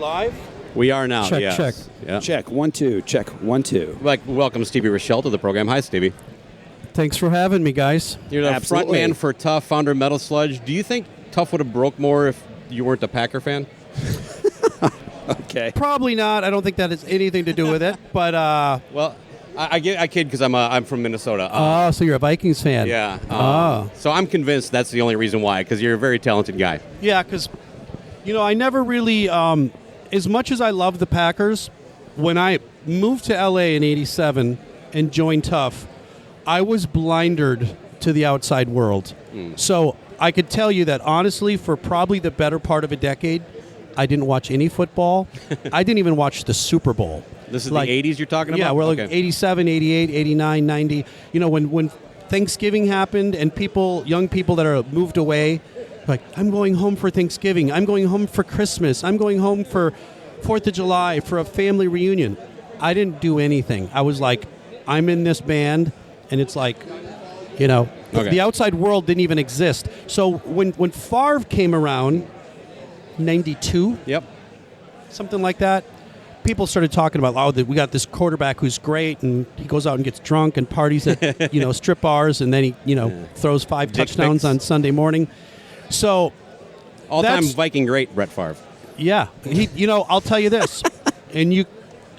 live? We are now, Check, yes. check. Yeah. Check, 1, 2, check, 1, 2. We'd like to welcome Stevie Rachelle to the program. Hi, Stevie. Thanks for having me, guys. You're the front Absolutely. man for TUFF, founder of Metal Sludge. Do you think TUFF would have broke more if you weren't a Packer fan? Okay. Probably not. I don't think that has anything to do with it. But Well, I kid because I'm from Minnesota. so you're a Vikings fan? Yeah. So I'm convinced that's the only reason why, because you're a very talented guy. Yeah, because I never really, as much as I love the Packers, when I moved to LA in '87 and joined TUFF, I was blinded to the outside world. So I could tell you that honestly, for probably the better part of a decade, I didn't watch any football. I didn't even watch the Super Bowl. This is the 80s you're talking about? Yeah, we're like Okay. 87, 88, 89, 90. When Thanksgiving happened and young people that are moved away, like, I'm going home for Thanksgiving. I'm going home for Christmas. I'm going home for 4th of July for a family reunion. I didn't do anything. I was like, I'm in this band, and it's like, Okay. the outside world didn't even exist. So when Favre came around, 92, Yep. something like that, people started talking about, we got this quarterback who's great, and he goes out and gets drunk and parties at strip bars, and then he throws 5 Dick touchdowns pics. on Sunday morning. So All-time that's- Viking great, Brett Favre. yeah, I'll tell you this, and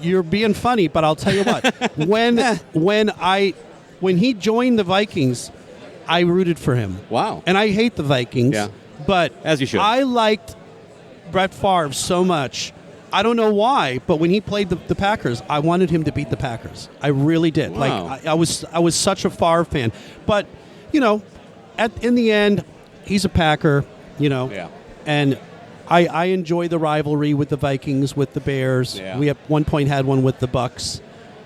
you're being funny, but I'll tell you what, when he joined the Vikings, I rooted for him. Wow. And I hate the Vikings, Yeah. but As you should. I liked Brett Favre so much. I don't know why, but when he played the Packers, I wanted him to beat the Packers. I really did. Wow. Like I was such a Favre fan. But in the end, he's a Packer. Yeah. And I enjoy the rivalry with the Vikings, with the Bears. Yeah. We at one point had one with the Bucks.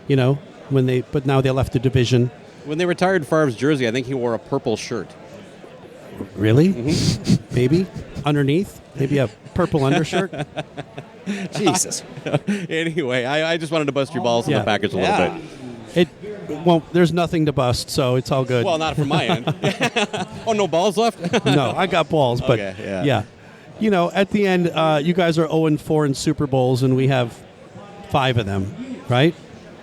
But now they left the division. When they retired Favre's jersey, I think he wore a purple shirt. Really? Maybe underneath, maybe a purple undershirt. Jesus. Anyway, I just wanted to bust your balls on Yeah. the Packers a little bit. There's nothing to bust, so it's all good. Well, not from my end. Oh, no balls left? No, I got balls, but Okay, yeah. At the end, you guys are 0-4 in Super Bowls, and we have 5 of them, right?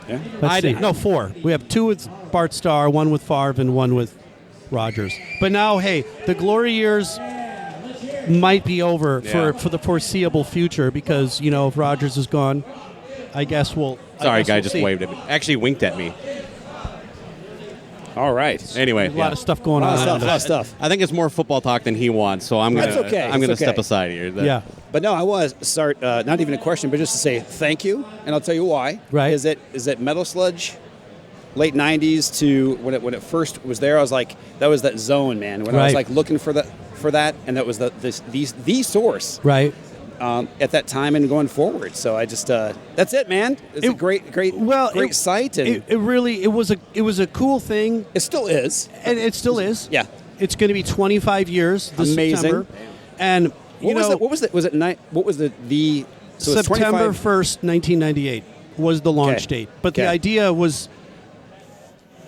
Yeah. Let's see. No, 4. We have 2 with Bart Starr, 1 with Favre, and 1 with Rodgers. But now, hey, the glory years might be over Yeah. for the foreseeable future because, if Rodgers is gone, I guess we'll... Sorry, guy we'll just see. waved at me. Actually winked at me. All right. Anyway, A lot of stuff going A lot on. of stuff. I think it's more football talk than he wants, so I'm gonna That's okay. I'm gonna It's okay. step aside here. Yeah. But no, I was not even a question, but just to say thank you, and I'll tell you why. Right. Is it Metal Sludge, late '90s to when it first was there? I was like, that was that zone, man. When I was Right. like looking for that, and that was the source Right. at that time and going forward. So I just that's it, man. It's a great site, and it was a cool thing, it still is. and it still is. Yeah. It's going to be 25 years this Amazing. September, and What was the so it's September 25 1st, 1998 was the launch Okay. date. But the Okay. idea was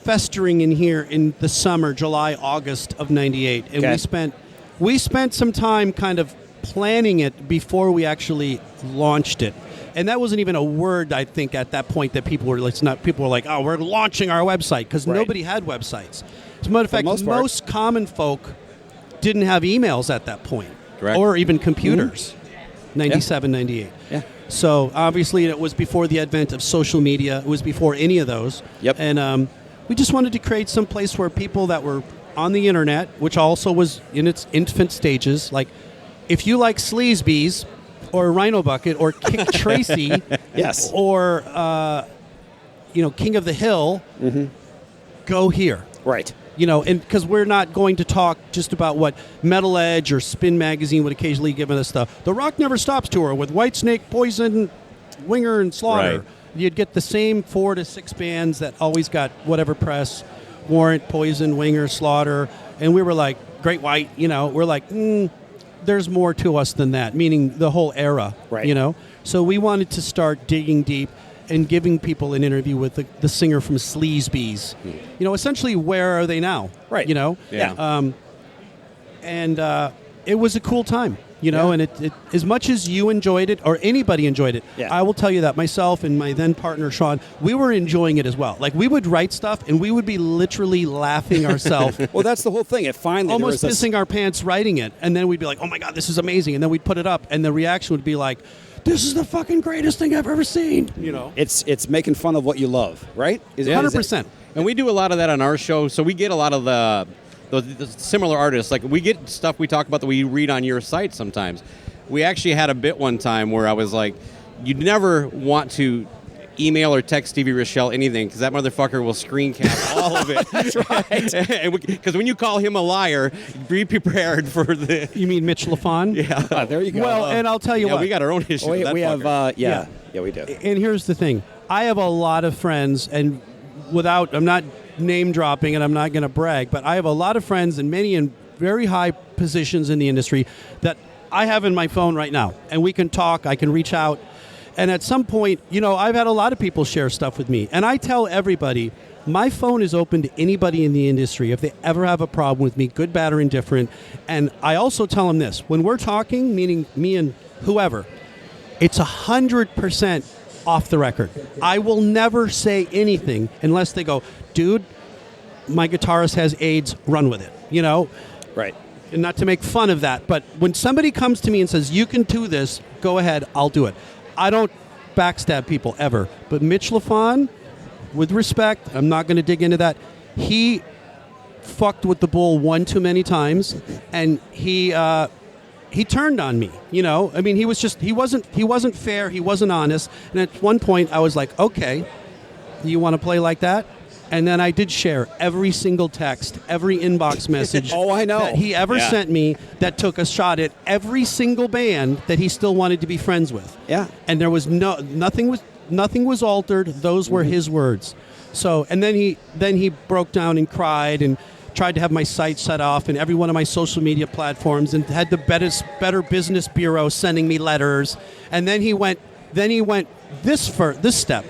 festering in here in the summer, July, August of 98. And Okay. we spent some time kind of planning it before we actually launched it. And that wasn't even a word, I think, at that point that people were like, oh, we're launching our website, because Right. nobody had websites. As a matter of fact, most part. most common folk didn't have emails at that point. Correct. Or even computers. 97, 98. Yeah. So obviously it was before the advent of social media. It was before any of those. Yep. And we just wanted to create some place where people that were on the internet, which also was in its infant stages, like if you like Sleazebees or Rhino Bucket or Kick Tracy, Yes. or King of the Hill, go here. Right. And because we're not going to talk just about what Metal Edge or Spin Magazine would occasionally give us the Rock Never Stops tour with Whitesnake, Poison, Winger, and Slaughter. Right. You'd get the same 4 to 6 bands that always got whatever press, Warrant, Poison, Winger, Slaughter, and we were like, Great White, we're like, there's more to us than that, meaning the whole era, Right. So we wanted to start digging deep and giving people an interview with the singer from Sleazebees. Essentially, where are they now? Right. Yeah. it was a cool time, you know, and it as much as you enjoyed it or anybody enjoyed it, I will tell you that myself and my then partner, Sean, we were enjoying it as well. Like, we would write stuff and we would be literally laughing ourselves. Well, that's the whole thing. It finally almost pissing our pants writing it. And then we'd be like, oh my God, this is amazing. And then we'd put it up and the reaction would be like, this is the fucking greatest thing I've ever seen. You know, it's making fun of what you love, right? 100%. And we do a lot of that on our show. So we get a lot of the similar artists. Like, we get stuff we talk about that we read on your site sometimes. We actually had a bit one time where I was like, you'd never want to email or text Stevie Rachelle anything because that motherfucker will screen cap all of it. That's right. Because when you call him a liar, be prepared for the... You mean Mitch LaFon? Yeah. There you go. Well, and I'll tell you what. We got our own issue with that we fucker. have, we do. And here's the thing. I have a lot of friends, and I'm not name dropping and I'm not going to brag, but I have a lot of friends and many in very high positions in the industry that I have in my phone right now. And we can talk, I can reach out. And at some point, you know, I've had a lot of people share stuff with me. And I tell everybody, my phone is open to anybody in the industry if they ever have a problem with me, good, bad, or indifferent. And I also tell them this. When we're talking, meaning me and whoever, it's 100% off the record. I will never say anything unless they go, dude, my guitarist has AIDS, run with it, you know? Right. And not to make fun of that, but when somebody comes to me and says, you can do this, go ahead, I'll do it. I don't backstab people ever. But Mitch LaFon, with respect, I'm not going to dig into that. He fucked with the bull one too many times, and he turned on me. You know, I mean, he wasn't fair. He wasn't honest. And at one point, I was like, okay, you want to play like that? And then I did share every single text, every inbox message I know. that he ever sent me that took a shot at every single band that he still wanted to be friends with. Yeah. And there was nothing was altered. Those were his words. So, and then he broke down and cried and tried to have my site set off and every one of my social media platforms and had the Better Business Bureau sending me letters. And then he went this step.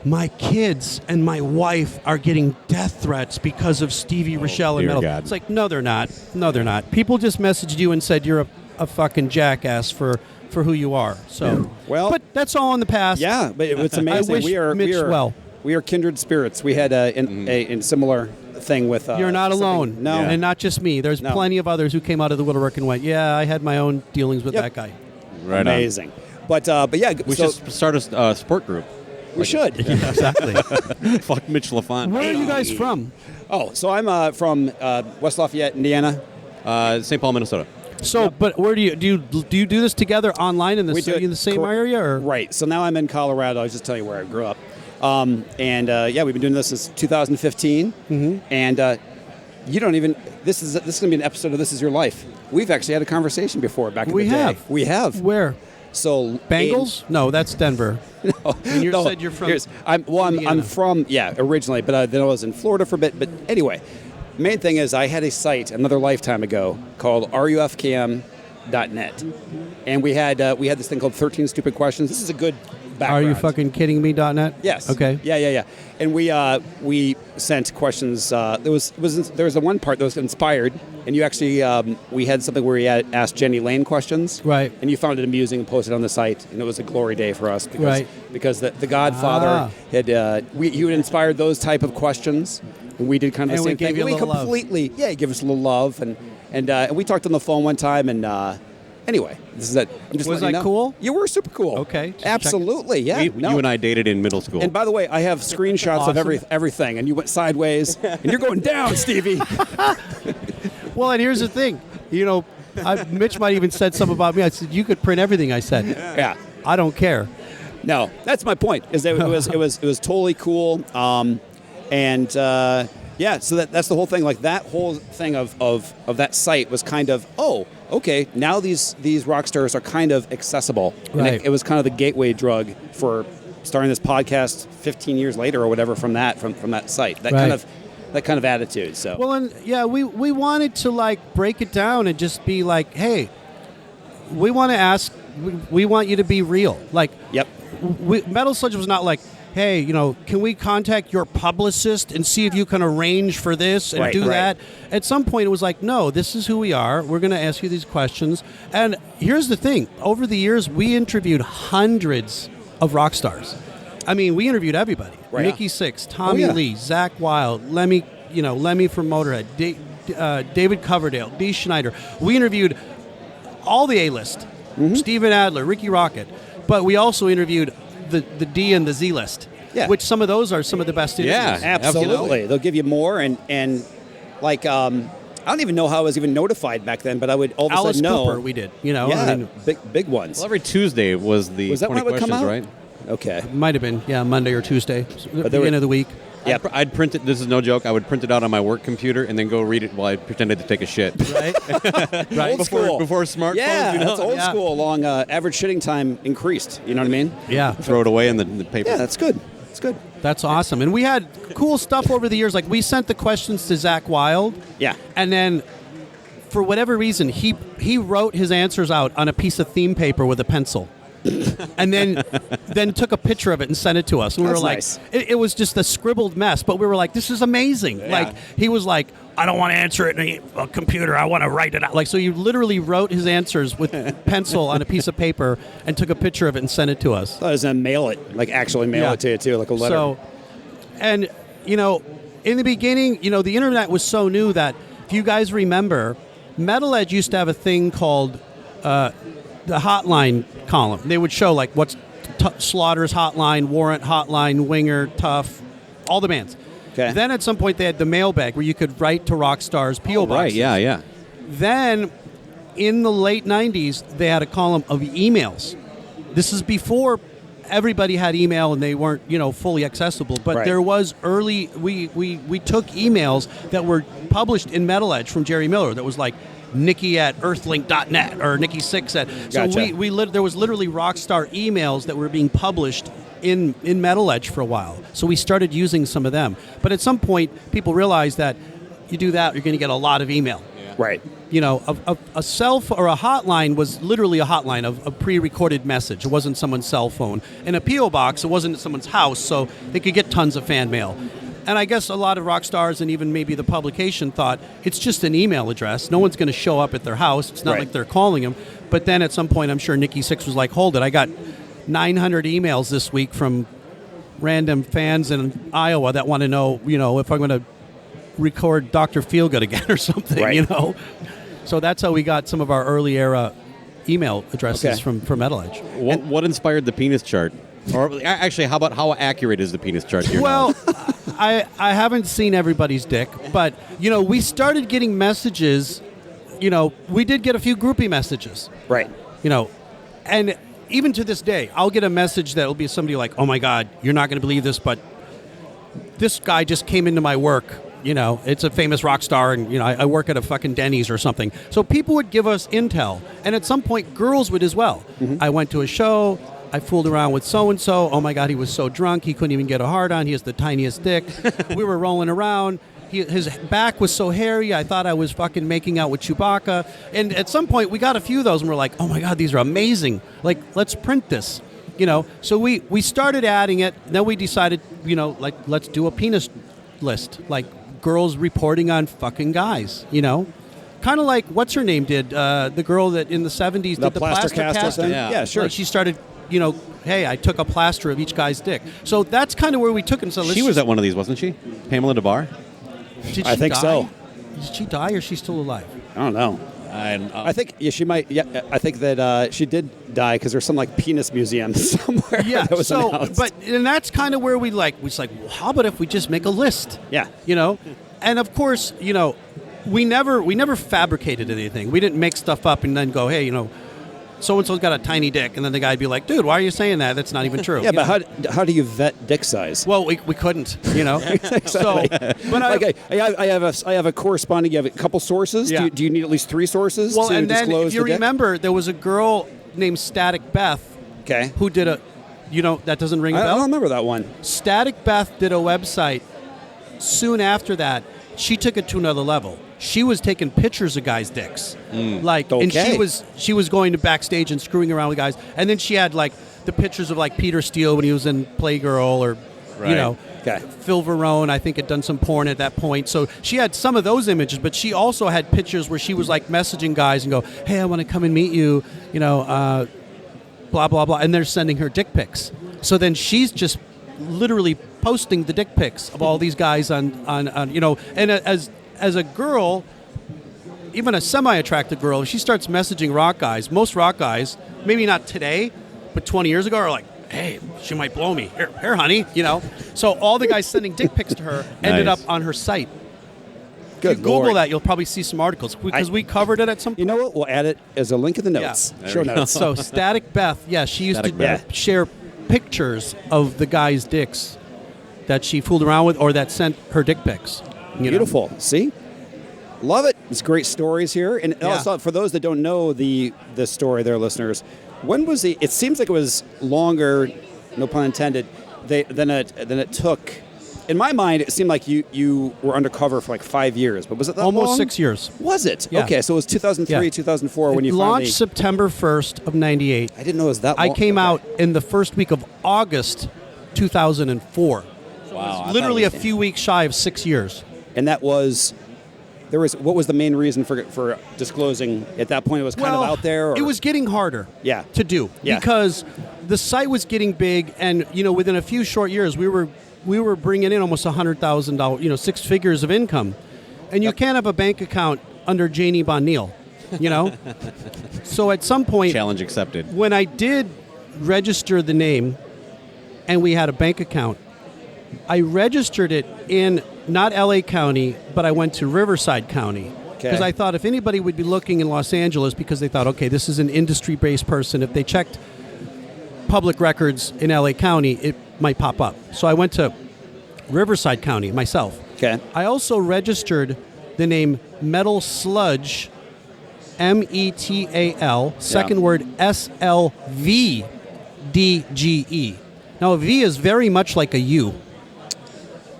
My kids and my wife are getting death threats because of Stevie Rachelle and Metal. God. It's like, no, they're not. No, they're not. People just messaged you and said you're a fucking jackass for who you are. So, well, but that's all in the past. Yeah, but it's amazing. I wish Mitch well. We are kindred spirits. We had a similar thing with. You're not alone. No, and not just me. There's plenty of others who came out of the woodwork and went, yeah, I had my own dealings with that guy. Right. Amazing. But yeah, we should start a sport group. We should. Yeah, exactly. Fuck Mitch LaFon. Where are you guys from? Oh, so I'm from West Lafayette, Indiana. St. Paul, Minnesota. So, but where do you do this together online in the same area? Or? Right. So now I'm in Colorado. I was just telling you where I grew up. We've been doing this since 2015. Mm-hmm. And you don't even. This is going to be an episode of This Is Your Life. We've actually had a conversation before back in the day. We have. Where? So Bengals? No, that's Denver. No, and you said you're from. I'm from originally, but then I was in Florida for a bit. But anyway, main thing is I had a site another lifetime ago called RUFKM.net, and we had this thing called 13 Stupid Questions. This is a good background. Are you fucking kidding me.net? Yes. Okay. Yeah. And we sent questions. There was the one part that was inspired, and you actually we had something where we asked Jenny Lane questions. Right. And you found it amusing and posted it on the site, and it was a glory day for us because the Godfather had you had inspired those type of questions, and we did kind of the same thing. We completely give us a little love, and we talked on the phone one time, and. Anyway, this is it. Was I cool? You were super cool. Okay. Absolutely, yeah. You and I dated in middle school. And by the way, I have screenshots of everything, and you went sideways, and you're going down, Stevie. Well, and here's the thing. You know, Mitch might even said something about me. I said, you could print everything I said. Yeah. I don't care. No, that's my point, is that it was totally cool. So that's the whole thing. Like that whole thing of that site was kind of, okay, now these rock stars are kind of accessible. Right. And it was kind of the gateway drug for starting this podcast 15 years later or whatever from that site. That kind of attitude. So well, and yeah, we wanted to like break it down and just be like, hey, we want to ask, we want you to be real. Like, yep. Metal Sludge was not like, hey, can we contact your publicist and see if you can arrange for this and do that? At some point, it was like, no, this is who we are. We're going to ask you these questions. And here's the thing. Over the years, we interviewed hundreds of rock stars. I mean, we interviewed everybody. Right. Nikki Sixx, Tommy Lee, Zakk Wylde, Lemmy from Motorhead, David Coverdale, Dee Schneider. We interviewed all the A-list. Steven Adler, Ricky Rocket. But we also interviewed the D and the Z list, which some of those are some of the best interviews. Yeah, absolutely. They'll give you more, and like I don't even know how I was even notified back then, but I would all of a Alice sudden know. Cooper, we did. Yeah, I mean, big ones. Well, every Tuesday was the Was that 20 when it would come questions, out? right? Okay. might have been Monday or Tuesday, beginning of the week. Yeah. I'd print it. This is no joke. I would print it out on my work computer and then go read it while I pretended to take a shit. Right. Right. Old school. Before smartphones. Yeah, that's old Yeah. school. Along average shitting time increased. You know what I mean? Yeah. Throw it away in the paper. Yeah, that's good. It's good. That's awesome. And we had cool stuff over the years. Like, we sent the questions to Zakk Wylde. Yeah. And then, for whatever reason, he wrote his answers out on a piece of theme paper with a pencil. And then took a picture of it and sent it to us. And we That's were like, nice. it was just a scribbled mess, but we were like, this is amazing. Yeah. Like, he was like, I don't want to answer it in a computer. I want to write it out. Like, so you literally wrote his answers with pencil on a piece of paper and took a picture of it and sent it to us. I was going to mail it, like actually mail it to you too, like a letter. So, and, in the beginning, the internet was so new that, if you guys remember, Metal Edge used to have a thing called the hotline column. They would show, like, what's Slaughter's hotline, Warrant hotline, Winger, TUFF, all the bands. Okay. Then at some point they had the mailbag where you could write to rock stars' P.O. boxes. Right, yeah. Then, in the late 90s, they had a column of emails. This is before everybody had email and they weren't, fully accessible. But there was early, we took emails that were published in Metal Edge from Jerry Miller that was like, Nikki at earthlink.net or Nikki Sixx at. So Gotcha. there was literally Rockstar emails that were being published in Metal Edge for a while. So we started using some of them. But at some point, people realized that you do that, you're going to get a lot of email. Yeah. Right. A cell phone or a hotline was literally a hotline of a pre-recorded message. It wasn't someone's cell phone. And a P.O. box, it wasn't someone's house, so they could get tons of fan mail. And I guess a lot of rock stars and even maybe the publication thought it's just an email address. No one's going to show up at their house. It's not like they're calling them. But then at some point, I'm sure Nikki Sixx was like, hold it. I got 900 emails this week from random fans in Iowa that want to know, if I'm going to record Dr. Feelgood again or something, Right. So that's how we got some of our early era email addresses from Metal Edge. What inspired the penis chart? Or actually, how accurate is the penis chart here? Well, I haven't seen everybody's dick, but, we started getting messages, we did get a few groupie messages. Right. And even to this day, I'll get a message that will be somebody like, oh my God, you're not going to believe this, but this guy just came into my work. It's a famous rock star, and, I work at a fucking Denny's or something. So people would give us intel, and at some point, girls would as well. Mm-hmm. I went to a show. I fooled around with so-and-so. Oh, my God, he was so drunk. He couldn't even get a hard on. He has the tiniest dick. We were rolling around. His back was so hairy, I thought I was fucking making out with Chewbacca. And at some point, we got a few of those, and we're like, oh, my God, these are amazing. Like, let's print this. So we started adding it. Then we decided, let's do a penis list. Like, girls reporting on fucking guys, Kind of like, what's her name did? The girl that in the 70s did the plaster caster. Yeah, sure. Like, she started... hey, I took a plaster of each guy's dick. So that's kind of where we took it. So she was at one of these, wasn't she? Pamela DeBar? Did I she think die? so. Did she die or is she still alive? I don't know. I think she might. Yeah, I think that she did die because there's some like penis museum somewhere. Yeah. that was announced. And that's kind of where we like. Well, how about if we just make a list? Yeah. And of course, we never fabricated anything. We didn't make stuff up and then go, hey, so-and-so's got a tiny dick, and then the guy'd be like, dude, why are you saying that? That's not even true. Yeah, but how do you vet dick size? Well, we couldn't, Exactly. So, but like I have a corresponding. You have a couple sources. Yeah. Do you need at least 3 sources well, to and then disclose if you the dick? remember, there was a girl named Static Beth. Okay. Who did that doesn't ring a I bell? don't remember that one. Static Beth did a website. Soon after that, she took it to another level. She was taking pictures of guys' dicks, and Okay. she was going to backstage and screwing around with guys. And then she had like the pictures of like Peter Steele when he was in Playgirl, or you know, Okay. Phil Verone, I think, had done some porn at that point. So she had some of those images, but she also had pictures where she was like messaging guys and go, "Hey, I want to come and meet you," you know, blah blah blah, and they're sending her dick pics. So then she's just literally posting the dick pics of all these guys on you know, and as a girl, even a semi-attractive girl, if she starts messaging rock guys, most rock guys, maybe not today, but 20 years ago, are like, "Hey, she might blow me. Here, honey," you know. So all the guys sending dick pics to her ended up on her site. Good If you Google Lord. that, you'll probably see some articles because we covered it at some point. You know what? We'll add it as a link in the notes. Yeah. Show notes. So Static Beth, yeah, she used Static to Beth. share pictures of the guys' dicks that she fooled around with or that sent her dick pics. You know? Beautiful. See? Love it. It's great stories here. And Yeah. also, for those that don't know the story, their listeners, when was it seems like it was longer, no pun intended, than it took. In my mind, it seemed like you were undercover for like 5 years, but was it that Almost long? 6 years. Was it? Yeah. Okay, so it was 2003, Yeah. 2004 when It you launched finally... September 1st of 98. I didn't know it was that I long. came Okay. out in the first week of August 2004. Wow. I Literally thought a few weeks shy of 6 years. And that was... What was the main reason for disclosing at that point? It was kind of out there? Or? It was getting harder Yeah. to do Yeah. because the site was getting big, and you know, within a few short years, we were bringing in almost $100,000, you know, 6 figures of income, and you can't have a bank account under Janie Bonneal, you know. So at some point, Challenge accepted. when I did register the name, and we had a bank account, I registered it in not LA County, but I went to Riverside County. Because Okay. I thought if anybody would be looking in Los Angeles, because they thought, okay, this is an industry-based person, if they checked public records in LA County, it might pop up. So I went to Riverside County myself. Okay. I also registered the name Metal Sludge, METAL, second word SLVDGE. Now, a V is very much like a U,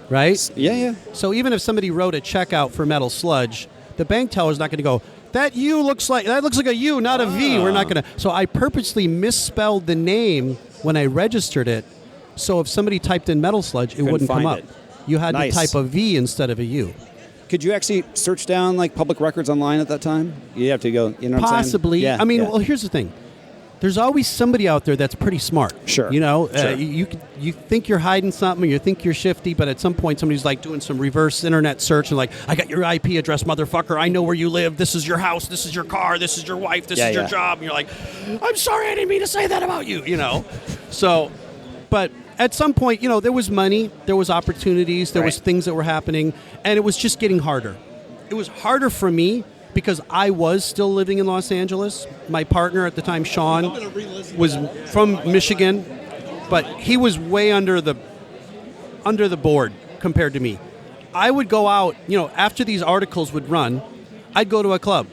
right? Yeah. So even if somebody wrote a check out for Metal Sludge, the bank teller's not going to go, that looks like a U, not a V. We're not going to. So I purposely misspelled the name when I registered it, so if somebody typed in Metal Sludge, it wouldn't come find up. it. You had Nice. to type a V instead of a U. Could you actually search down like public records online at that time? You have to go, you know what I'm saying? Possibly. Yeah, I mean, yeah. well, here's the thing. There's always somebody out there that's pretty smart. Sure. You know, Sure. you think you're hiding something, you think you're shifty, but at some point somebody's like doing some reverse internet search and like, I got your IP address, motherfucker. I know where you live. This is your house. This is your car. This is your wife. This is your Yeah. job. And you're like, I'm sorry, I didn't mean to say that about you. You know, so, but at some point, you know, there was money, there was opportunities, there was Right. things that were happening, and it was just getting harder. It was harder for me because I was still living in Los Angeles. My partner at the time, Sean, was from Michigan, but he was way under the board compared to me. I would go out, you know, after these articles would run, I'd go to a club,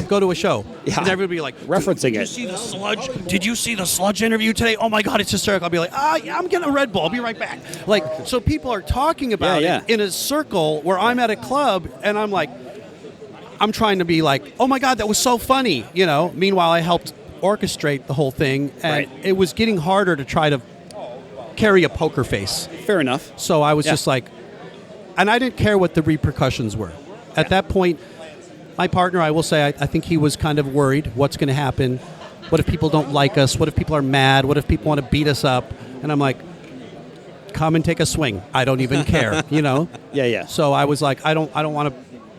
go to a show, Yeah. and everybody would be like, Referencing Did you it. see the Sludge? Did you see the Sludge interview today? Oh my God, it's hysterical. I'll be like, yeah, I'm getting a Red Bull. I'll be right back. Like, so people are talking about Yeah, it in a circle where I'm at a club, and I'm like, I'm trying to be like, oh my God, that was so funny, you know. Meanwhile, I helped orchestrate the whole thing, and Right. it was getting harder to try to carry a poker face. Fair enough. So I was Yeah. just like, and I didn't care what the repercussions were. At that point, my partner, I will say, I think he was kind of worried. What's going to happen? What if people don't like us? What if people are mad? What if people want to beat us up? And I'm like, come and take a swing. I don't even care, you know? Yeah. So I was like, I don't want to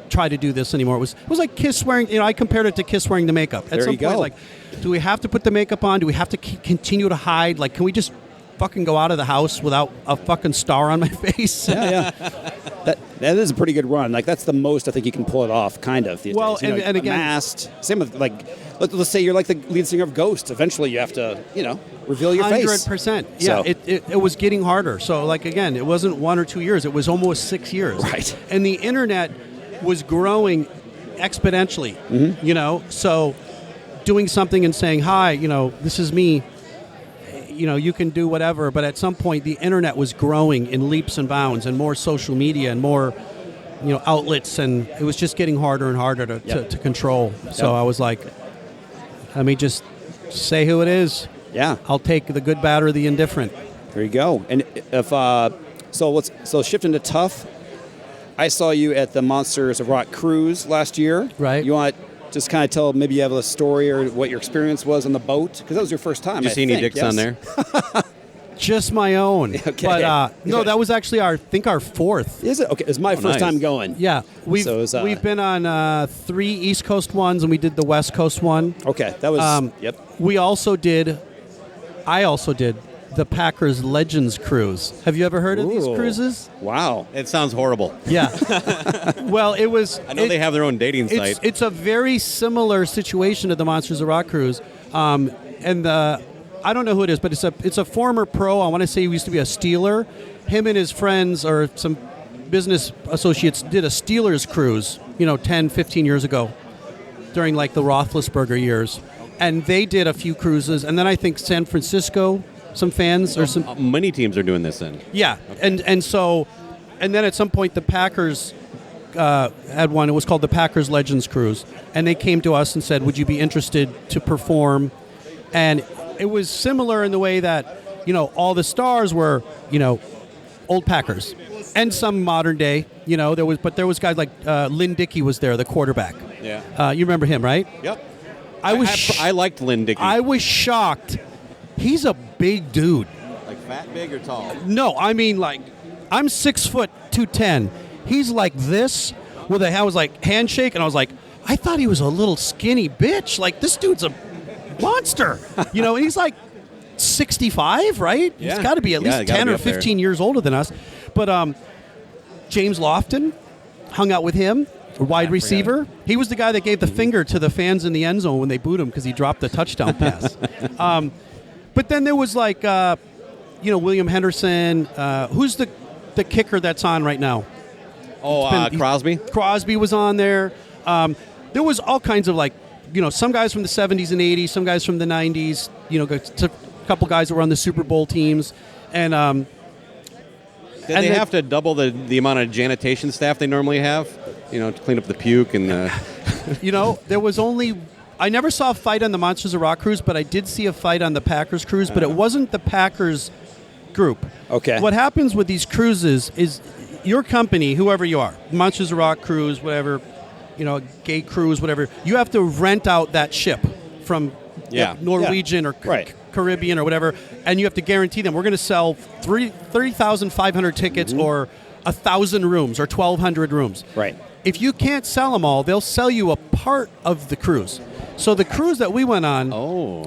try to do this anymore. It was like Kiss wearing, you know, I compared it to Kiss wearing the makeup. At There some you point, go. like, do we have to put the makeup on? Do we have to continue to hide? Like, can we just fucking go out of the house without a fucking star on my face? Yeah. That is a pretty good run. Like that's the most I think you can pull it off, kind of. These Well, days. You know, and again- masked. Same with like, let's say you're like the lead singer of Ghost. Eventually, you have to, you know, reveal your face. 100%. Yeah, So- it was getting harder. So, like, again, it wasn't 1 or 2 years. It was almost 6 years. Right. And the internet was growing exponentially, Mm-hmm. you know? So doing something and saying, hi, you know, this is me, you know, you can do whatever. But at some point, the internet was growing in leaps and bounds, and more social media and more, you know, outlets. And it was just getting harder and harder to control. So I was like, let me just say who it is. Yeah. I'll take the good, bad, or the indifferent. There you go. And if so shifting to TUFF, I saw you at the Monsters of Rock cruise last year. Right. You want to just kind of tell, maybe you have a story or what your experience was on the boat? Because that was your first time. Did you see any dicks on there? Just my own. Okay. But no, that was actually our fourth. Is it? Okay, it was my first nice. time going. Yeah, we've been on 3 East Coast ones, and we did the West Coast one. Okay, that was. Yep. I also did the Packers Legends Cruise. Have you ever heard of these Ooh. cruises? Wow. It sounds horrible. Yeah. Well, it was. I know they have their own dating site. It's a very similar situation to the Monsters of Rock cruise, and I don't know who it is, but it's a former pro. I want to say he used to be a Steeler. Him and his friends or some business associates did a Steelers cruise, 10, 15 years ago, during like the Roethlisberger years, and they did a few cruises, and then I think San Francisco. Some fans or some many teams are doing this then. Yeah, okay. and then at some point the Packers had one. It was called the Packers Legends Cruise, and they came to us and said, "Would you be interested to perform?" And it was similar in the way that all the stars were old Packers, and some modern day. There was guys like Lynn Dickey was there, the quarterback. Yeah, you remember him, right? Yep. I liked Lynn Dickey. I was shocked. He's a big dude. Like fat, big, or tall? No, I mean like I'm 6 foot 210. He's like this with I was like handshake, and I was like, I thought he was a little skinny bitch. Like this dude's a monster. And he's like 65, right? Yeah. He's got to be at least 10 or 15 years older than us. But James Lofton hung out with him. A wide receiver. He was the guy that gave the finger to the fans in the end zone when they booed him because he dropped the touchdown pass. But then there was like, William Henderson. Who's the kicker that's on right now? Crosby? Crosby was on there. There was all kinds of like, some guys from the 70s and 80s, some guys from the 90s, a couple guys that were on the Super Bowl teams. And Did they have to double the amount of janitation staff they normally have, to clean up the puke and there was only... I never saw a fight on the Monsters of Rock cruise, but I did see a fight on the Packers cruise, but it wasn't the Packers group. Okay. What happens with these cruises is your company, whoever you are, Monsters of Rock cruise, whatever, gay cruise, whatever, you have to rent out that ship from Norwegian or Caribbean or whatever, and you have to guarantee them, we're going to sell 30,500 tickets or 1,000 rooms or 1,200 rooms. Right. If you can't sell them all, they'll sell you a part of the cruise. So the cruise that we went on,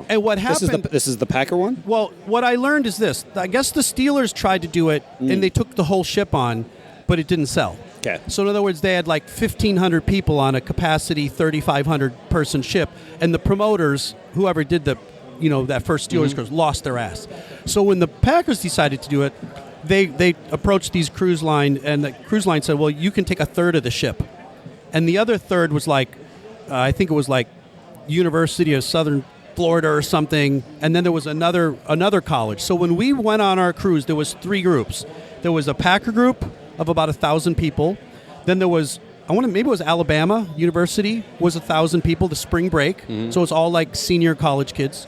and what happened... This is the Packer one? Well, what I learned is this. I guess the Steelers tried to do it, and they took the whole ship on, but it didn't sell. Okay. So in other words, they had like 1,500 people on a capacity 3,500-person ship, and the promoters, whoever did that first Steelers cruise, lost their ass. So when the Packers decided to do it, they approached these cruise line, and the cruise line said, well, you can take a third of the ship. And the other third was like, I think it was like University of Southern Florida or something, and then there was another college. So when we went on our cruise, there was 3 groups. There was a Packer group of about 1,000 people. Then there was, maybe it was Alabama University was 1,000 people, the spring break. So it's all like senior college kids.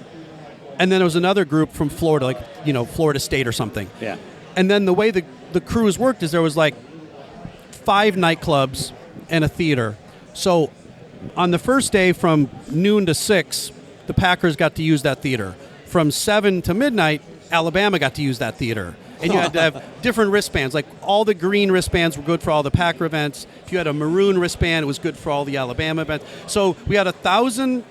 And then there was another group from Florida, like, Florida State or something. Yeah. And then the way the cruise worked is there was like 5 nightclubs and a theater. So on the first day from noon to 6, the Packers got to use that theater. From 7 to midnight, Alabama got to use that theater. And you had to have different wristbands. Like all the green wristbands were good for all the Packer events. If you had a maroon wristband, it was good for all the Alabama events. So we had 1,000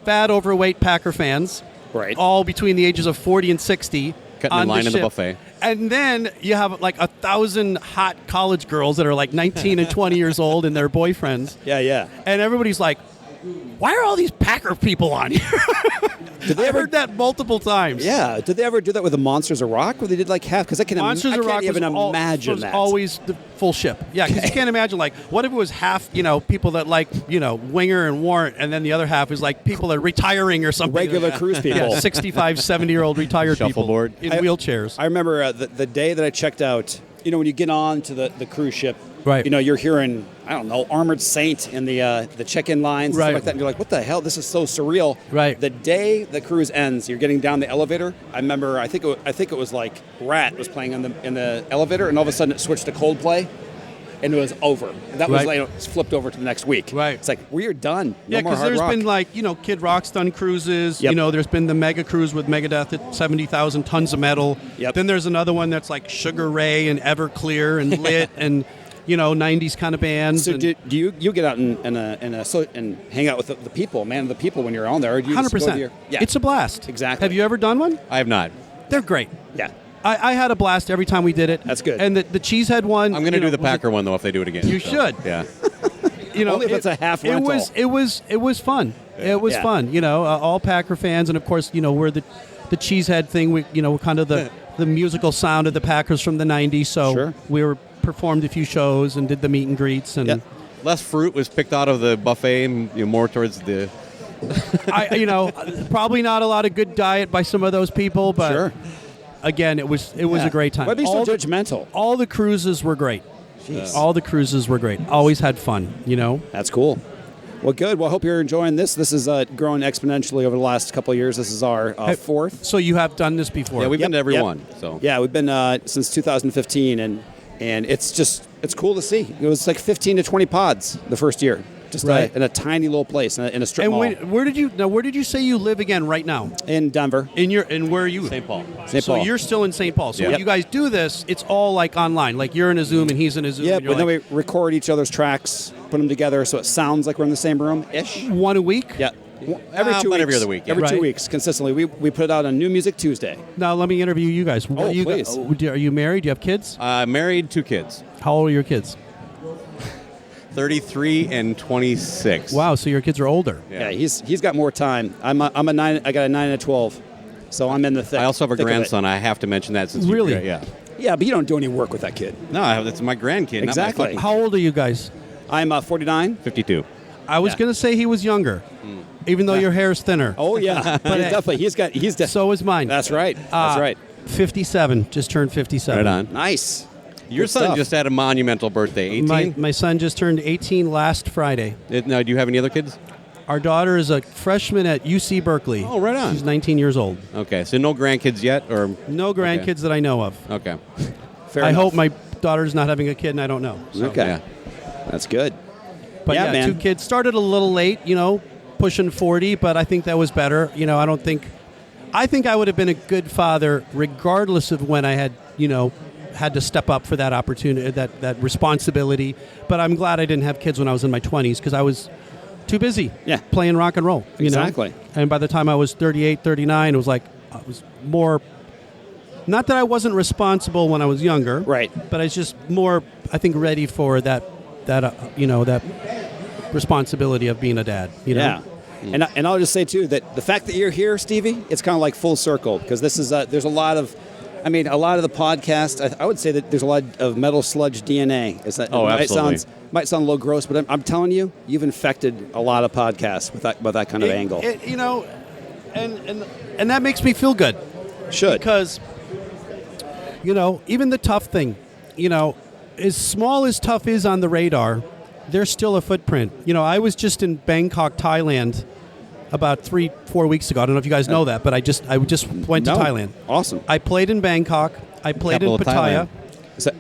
fat, overweight Packer fans, right, all between the ages of 40 and 60. Cutting in line in the buffet. And then you have like 1,000 hot college girls that are like 19 and 20 years old and their boyfriends. Yeah. And everybody's like, why are all these Packer people on here? I heard that multiple times. Yeah. Did they ever do that with the Monsters of Rock, where they did like half? Because I can't even imagine that. Always the full ship. Yeah, because you can't imagine, like, what if it was half, people that like, Winger and Warrant, and then the other half is like people that are retiring or something. Regular cruise people. Yeah, 65, 70-year-old retired Shuffleboard. people in wheelchairs. I remember the day that I checked out when you get on to the cruise ship, Right. You're hearing, I don't know, Armored Saint in the check-in lines, Right. stuff like that, and you're like, what the hell? This is so surreal. Right. The day the cruise ends, you're getting down the elevator. I remember, I think it was like Rat was playing in the elevator, and all of a sudden it switched to Coldplay, and it was over. That was Right. like, it's flipped over to the next week. Right. It's like, we're done. No Yeah, more because hard there's rock. been like, Kid Rock's done cruises. Yep. There's been the mega cruise with Megadeth at 70,000 tons of metal. Yep. Then there's another one that's like Sugar Ray and Everclear and Lit and, 90s kind of bands. So and do you get out and hang out with the people, the people when you're on there? Or do you just go to 100%. your, yeah. It's a blast. Exactly. Have you ever done one? I have not. They're great. Yeah. I had a blast every time we did it. That's good. And the Cheesehead one. I'm going to do the was Packer one though if they do it again. You So, should. Yeah. Only if it's a half rental. It was fun. It was Yeah. fun. All Packer fans, and of course, we're the Cheesehead thing. We, kind of the musical sound of the Packers from the '90s. So Sure. we performed a few shows and did the meet and greets, and Yeah. Less fruit was picked out of the buffet and more towards the. probably not a lot of good diet by some of those people, but Sure. again, it was a great time. Why be so All the- judgmental? all the cruises were great. Jeez. All the cruises were great. Always had fun. That's cool. Well, good. Well, I hope you're enjoying this. This is growing exponentially over the last couple of years. This is our fourth. So you have done this before. Yeah, we've been to every Yep. one. So Yeah, we've been since 2015, and it's cool to see. It was like 15 to 20 pods the first year, just Right. in a tiny little place in a strip And mall where did you say you live again right now? in Denver. And where are you? St. Paul. St. So Paul. you're still in St. Paul. So Yeah. when you guys do this, it's all like online. Like you're in a Zoom and he's in a Zoom. Yeah, and you're but then like, we record each other's tracks, put them together so it sounds like we're in the same room ish. one a week. Yeah. Every 2 about weeks. every other week, yeah. Every 2 Right. weeks consistently. We put it out on New Music Tuesday. Now let me interview you guys. What Oh, do you please. Are you married? Do you have kids? Married, 2 kids, How old are your kids? 33 and 26. Wow, so your kids are older. Yeah, he's got more time. I'm a 9. I got a 9 and a 12, so I'm in the thick. I also have a thick of it. grandson. I have to mention that since Really? Yeah. Yeah, but you don't do any work with that kid. No, it's my grandkid. Exactly. Not my How old are you guys? I'm 49. 52. I was Yeah. going to say he was younger, even though your hair's thinner. Oh yeah, definitely. So is mine. That's right. That's right. 57. Just turned 57. Right on. Nice. Your Good son stuff. just had a monumental birthday. 18. My son just turned 18 last Friday. Now, do you have any other kids? Our daughter is a freshman at UC Berkeley. Oh, right on. She's 19 years old. Okay, so no grandkids yet, or No grandkids that I know of. okay. Fair I enough. hope my daughter's not having a kid, and I don't know. So. Okay. Yeah. That's good. But Yeah, yeah, man. 2 kids. Started a little late, pushing 40, but I think that was better. I think I would have been a good father regardless of when I had, had to step up for that opportunity, that responsibility. But I'm glad I didn't have kids when I was in my 20s because I was too busy playing rock and roll. Exactly. And by the time I was 38, 39, it was like I was more. Not that I wasn't responsible when I was younger, Right. But I was just more, I think, ready for that responsibility of being a dad. Yeah. And I'll just say too that the fact that you're here, Stevie, it's kind of like full circle because this is there's a lot of the podcast. I would say that there's a lot of Metal Sludge DNA. Is that? Oh, absolutely. Might sound a little gross, but I'm telling you, you've infected a lot of podcasts with that kind of angle. And that makes me feel good. Should. Because, even the TUFF thing, as small as TUFF is on the radar, there's still a footprint. I was just in Bangkok, Thailand, about 3-4 weeks ago. I don't know if you guys know that, but I just went to Thailand. Awesome. I played in Bangkok. I played Capital in of Pattaya.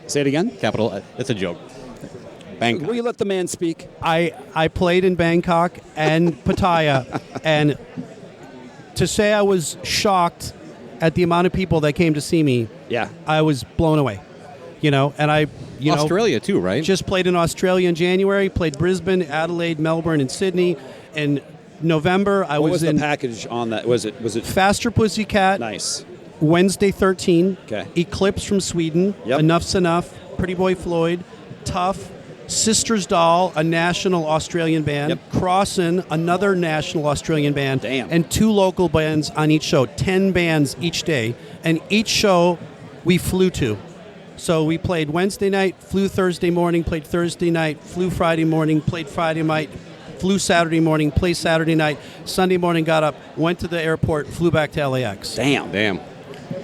Say it again. Capital. It's a joke. Bangkok. Will you let the man speak? I played in Bangkok and Pattaya, and to say I was shocked at the amount of people that came to see me, Yeah. I was blown away. And I, Australia too, right? just played in Australia in January, played Brisbane, Adelaide, Melbourne, and Sydney. In November, I What was was in the package on that? Was it Faster Pussycat, nice? Wednesday 13, Okay. Eclipse from Sweden, Yep. Enough's Enough, Pretty Boy Floyd, TUFF, Sisters Doll, a national Australian band, Yep. Crossin', another national Australian band, Damn. and 2 local bands on each show, 10 bands each day. And each show we flew to. So we played Wednesday night, flew Thursday morning, played Thursday night, flew Friday morning, played Friday night, flew Saturday morning, played Saturday night, Sunday morning got up, went to the airport, flew back to LAX. Damn.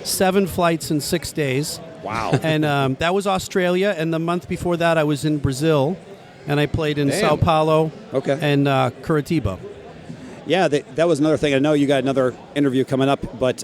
7 flights in 6 days. Wow. And that was Australia. And the month before that, I was in Brazil, and I played in Sao Paulo and Curitiba. Yeah, that was another thing. I know you got another interview coming up, but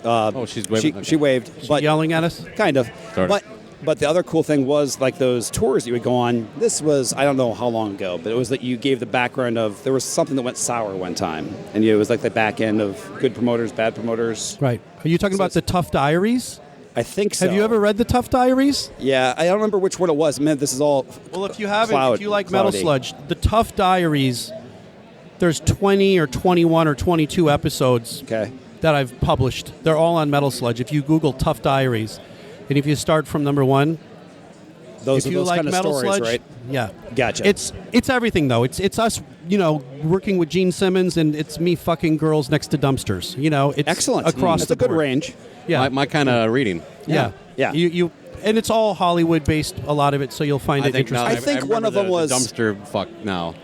she's waving. She waved. But yelling at us? Kind of. Sort of. But the other cool thing was like those tours that you would go on. This was, I don't know how long ago, but it was that you gave the background of, there was something that went sour one time. And it was like the back end of good promoters, bad promoters. Right. Are you talking about the TUFF Diaries? I think so. Have you ever read the TUFF Diaries? Yeah, I don't remember which one it was. Man, this is all Well, if you haven't, if you like Metal Sludge, the TUFF Diaries, there's 20 or 21 or 22 episodes that I've published. They're all on Metal Sludge. If you Google TUFF Diaries, and if you start from number 1, those if are you those like kind of Metal stories, Sludge, right? Yeah. Gotcha. It's everything, though. It's us, working with Gene Simmons, and it's me fucking girls next to dumpsters. It's excellent. Across That's the a good board. range. Yeah. My kind of reading. Yeah. You and it's all Hollywood based, a lot of it, so you'll find it interesting. I think one of them was the dumpster fuck now.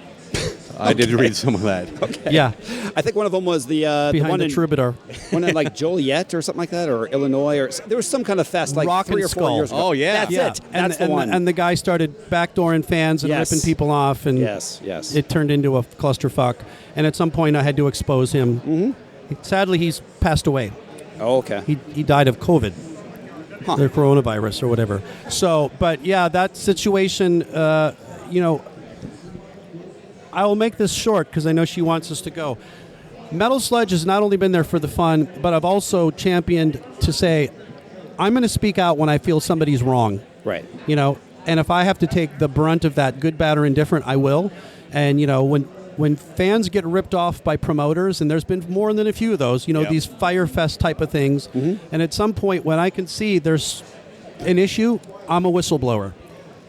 I did read some of that. Okay. Yeah. I think one of them was the Behind one the in, Troubadour. one in like Joliet or something like that, or Illinois, or there was some kind of fest like Rock 3 and or 4 Skull. years ago. Oh, yeah. That's it. That's and the one. And the guy started backdooring fans and Yes. ripping people off, and Yes. it turned into a clusterfuck. And at some point, I had to expose him. Mm-hmm. Sadly, he's passed away. Oh, okay. He died of COVID, or coronavirus, or whatever. So, but yeah, that situation, I will make this short because I know she wants us to go. Metal Sludge has not only been there for the fun, but I've also championed to say, I'm going to speak out when I feel somebody's wrong. Right. And if I have to take the brunt of that, good, bad, or indifferent, I will. And, when fans get ripped off by promoters, and there's been more than a few of those, these Fire Fest type of things, and at some point when I can see there's an issue, I'm a whistleblower.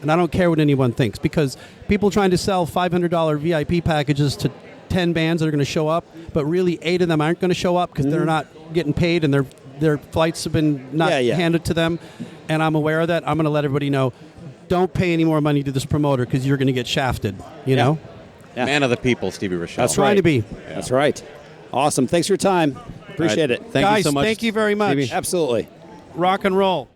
And I don't care what anyone thinks, because people trying to sell $500 VIP packages to 10 bands that are going to show up, but really 8 of them aren't going to show up because they're not getting paid and their flights have been not handed to them. And I'm aware of that. I'm going to let everybody know, don't pay any more money to this promoter because you're going to get shafted, you know? Yeah. Man of the people, Stevie Rachelle. That's Trying to be. Yeah. That's right. Awesome. Thanks for your time. Appreciate it. Thank Guys, you so much. thank you very much. Stevie. Absolutely. Rock and roll.